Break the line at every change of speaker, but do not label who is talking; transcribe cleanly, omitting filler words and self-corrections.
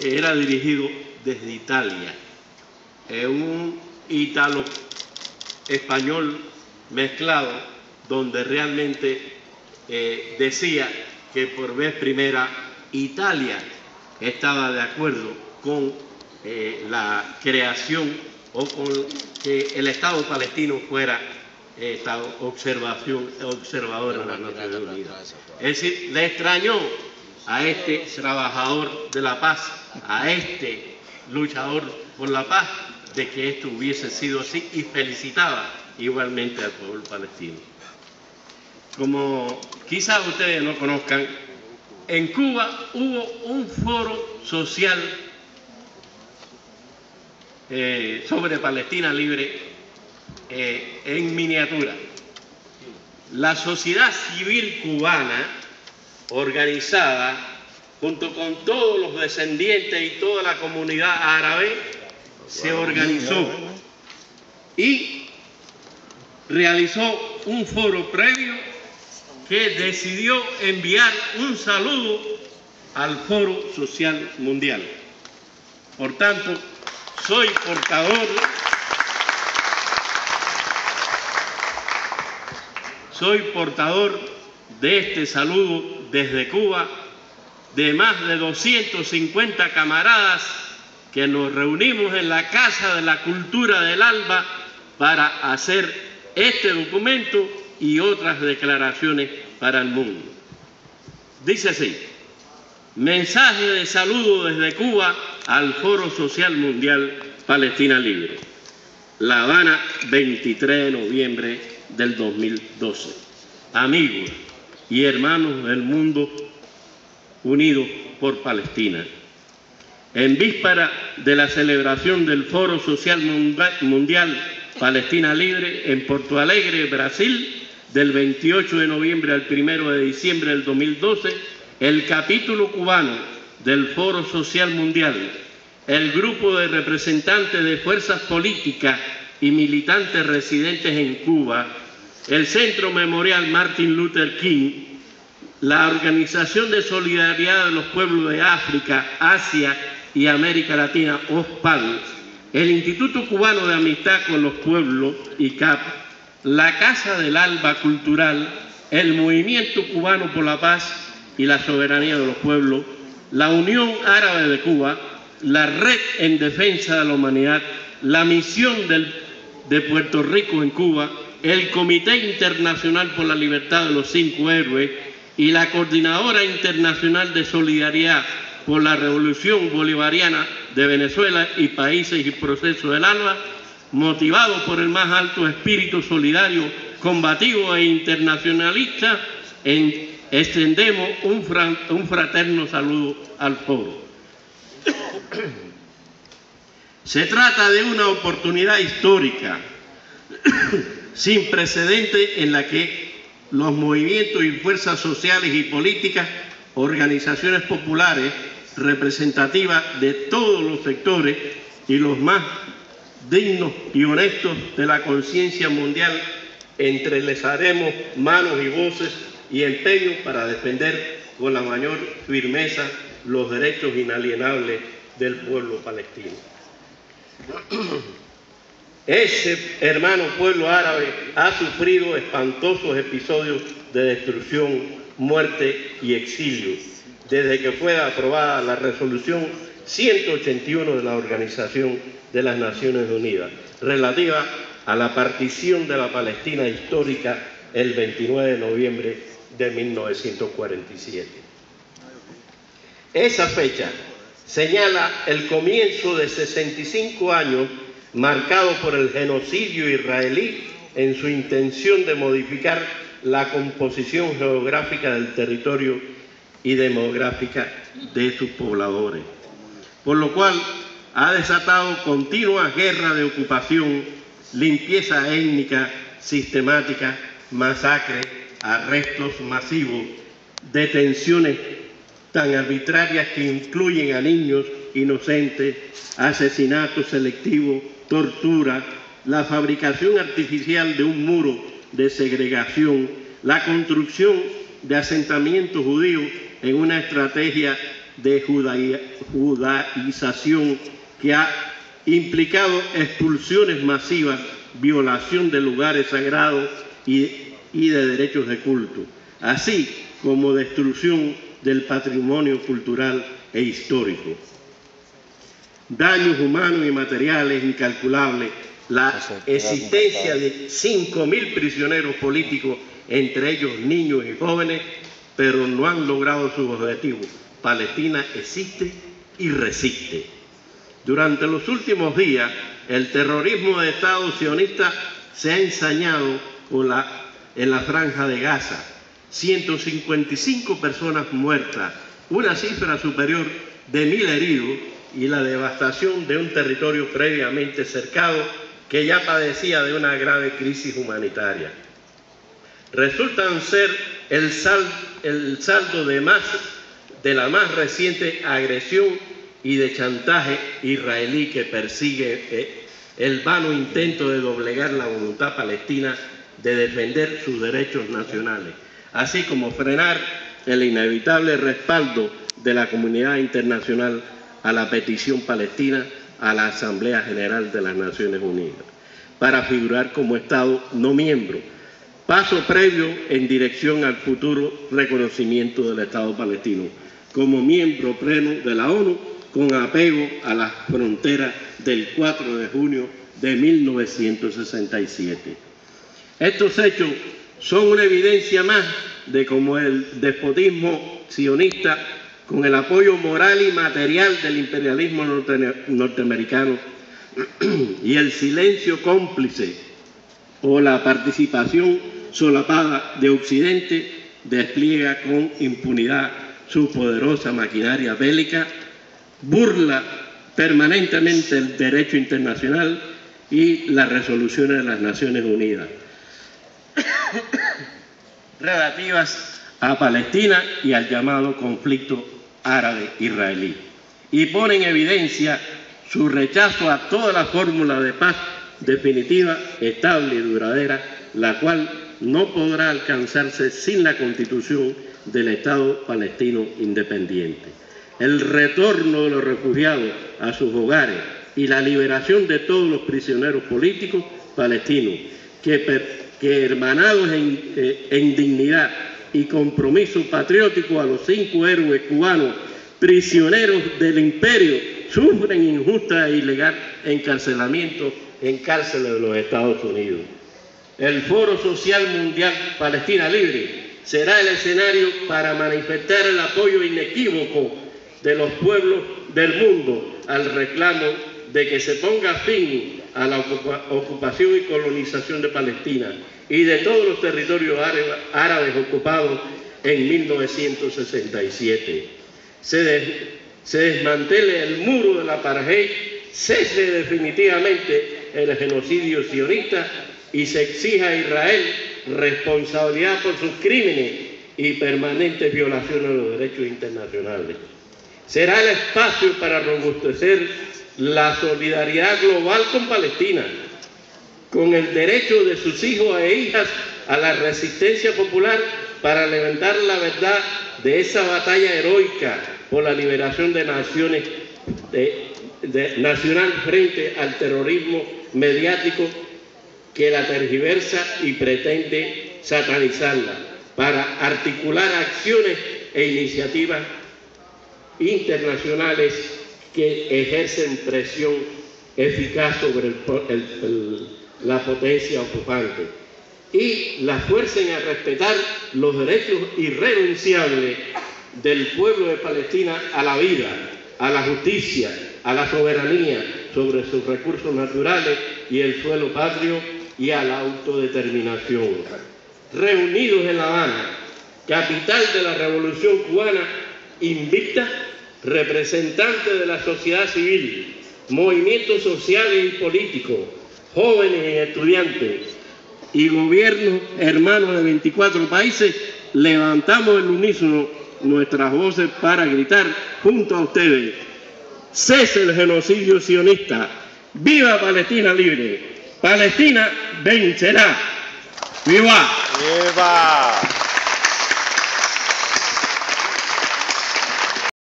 era dirigido desde Italia, un ítalo-español mezclado, donde realmente decía que por vez primera Italia estaba de acuerdo con la creación o con que el Estado palestino fuera Estado observador en las Naciones Unidas. Es decir, le extrañó a este trabajador de la paz, a este luchador por la paz, de que esto hubiese sido así, y felicitaba igualmente al pueblo palestino. Como quizás ustedes no conozcan, en Cuba hubo un foro social sobre Palestina libre en miniatura. La sociedad civil cubana, organizada junto con todos los descendientes y toda la comunidad árabe, se organizó y realizó un foro previo que decidió enviar un saludo al Foro Social Mundial. Por tanto, soy portador de este saludo desde Cuba, de más de 250 camaradas que nos reunimos en la Casa de la Cultura del Alba para hacer este documento y otras declaraciones para el mundo. Dice así: mensaje de saludo desde Cuba al Foro Social Mundial Palestina Libre. La Habana, 23 de noviembre del 2012. Amigos y hermanos del mundo unidos por Palestina. En víspera de la celebración del Foro Social Mundial Palestina Libre en Porto Alegre, Brasil, del 28 de noviembre al 1 de diciembre del 2012, el capítulo cubano del Foro Social Mundial, el grupo de representantes de fuerzas políticas y militantes residentes en Cuba, el Centro Memorial Martin Luther King, la Organización de Solidaridad de los Pueblos de África, Asia y América Latina, OSPAL, el Instituto Cubano de Amistad con los Pueblos, ICAP, la Casa del Alba Cultural, el Movimiento Cubano por la Paz y la Soberanía de los Pueblos, la Unión Árabe de Cuba, la Red en Defensa de la Humanidad, la Misión de Puerto Rico en Cuba, el Comité Internacional por la Libertad de los 5 Héroes y la Coordinadora Internacional de Solidaridad por la Revolución Bolivariana de Venezuela y Países y Procesos del ALBA, motivados por el más alto espíritu solidario, combativo e internacionalista, extendemos un fraterno saludo al foro. Se trata de una oportunidad histórica sin precedente en la que los movimientos y fuerzas sociales y políticas, organizaciones populares representativas de todos los sectores y los más dignos y honestos de la conciencia mundial, entrelazaremos manos y voces y empeños para defender con la mayor firmeza los derechos inalienables del pueblo palestino. Ese hermano pueblo árabe ha sufrido espantosos episodios de destrucción, muerte y exilio desde que fue aprobada la resolución 181 de la Organización de las Naciones Unidas relativa a la partición de la Palestina histórica el 29 de noviembre de 1947. Esa fecha señala el comienzo de 65 años marcado por el genocidio israelí en su intención de modificar la composición geográfica del territorio y demográfica de sus pobladores, por lo cual ha desatado continuas guerras de ocupación, limpieza étnica sistemática, masacres, arrestos masivos, detenciones tan arbitrarias que incluyen a niños inocentes, asesinatos selectivos, tortura, la fabricación artificial de un muro de segregación, la construcción de asentamientos judíos en una estrategia de judaización que ha implicado expulsiones masivas, violación de lugares sagrados y de derechos de culto, así como destrucción del patrimonio cultural e histórico. Daños humanos y materiales incalculables, la existencia de 5.000 prisioneros políticos, entre ellos niños y jóvenes, pero no han logrado sus objetivos. Palestina existe y resiste. Durante los últimos días, el terrorismo de Estado sionista se ha ensañado en la franja de Gaza. 155 personas muertas, una cifra superior de 1.000 heridos y la devastación de un territorio previamente cercado que ya padecía de una grave crisis humanitaria. Resultan ser el saldo de la más reciente agresión y de chantaje israelí que persigue el vano intento de doblegar la voluntad palestina de defender sus derechos nacionales, así como frenar el inevitable respaldo de la comunidad internacional a la petición palestina a la Asamblea General de las Naciones Unidas, para figurar como Estado no miembro, paso previo en dirección al futuro reconocimiento del Estado palestino como miembro pleno de la ONU, con apego a las fronteras del 4 de junio de 1967. Estos hechos son una evidencia más de cómo el despotismo sionista, con el apoyo moral y material del imperialismo norteamericano y el silencio cómplice o la participación solapada de Occidente, despliega con impunidad su poderosa maquinaria bélica, burla permanentemente el derecho internacional y las resoluciones de las Naciones Unidas relativas a Palestina y al llamado conflicto árabe-israelí, y pone en evidencia su rechazo a toda la fórmula de paz definitiva, estable y duradera, la cual no podrá alcanzarse sin la constitución del Estado palestino independiente. El retorno de los refugiados a sus hogares y la liberación de todos los prisioneros políticos palestinos que hermanados en dignidad y compromiso patriótico a los 5 héroes cubanos prisioneros del imperio sufren injusta e ilegal encarcelamiento en cárceles de los Estados Unidos. El Foro Social Mundial Palestina Libre será el escenario para manifestar el apoyo inequívoco de los pueblos del mundo al reclamo de que se ponga fin a la ocupación y colonización de Palestina y de todos los territorios árabes ocupados en 1967. Se desmantele el muro del apartheid, cese definitivamente el genocidio sionista y se exija a Israel responsabilidad por sus crímenes y permanentes violaciones de los derechos internacionales. Será el espacio para robustecer la solidaridad global con Palestina, con el derecho de sus hijos e hijas a la resistencia popular para levantar la verdad de esa batalla heroica por la liberación de naciones nacional frente al terrorismo mediático que la tergiversa y pretende satanizarla, para articular acciones e iniciativas internacionales que ejercen presión eficaz sobre la potencia ocupante y la fuercen a respetar los derechos irrenunciables del pueblo de Palestina a la vida, a la justicia, a la soberanía sobre sus recursos naturales y el suelo patrio y a la autodeterminación. Reunidos en La Habana, capital de la Revolución Cubana, invicta, representantes de la sociedad civil, movimientos sociales y políticos, jóvenes y estudiantes y gobiernos hermanos de 24 países, levantamos el unísono nuestras voces para gritar junto a ustedes: cese el genocidio sionista, viva Palestina libre, Palestina vencerá. ¡Viva!
¡Viva!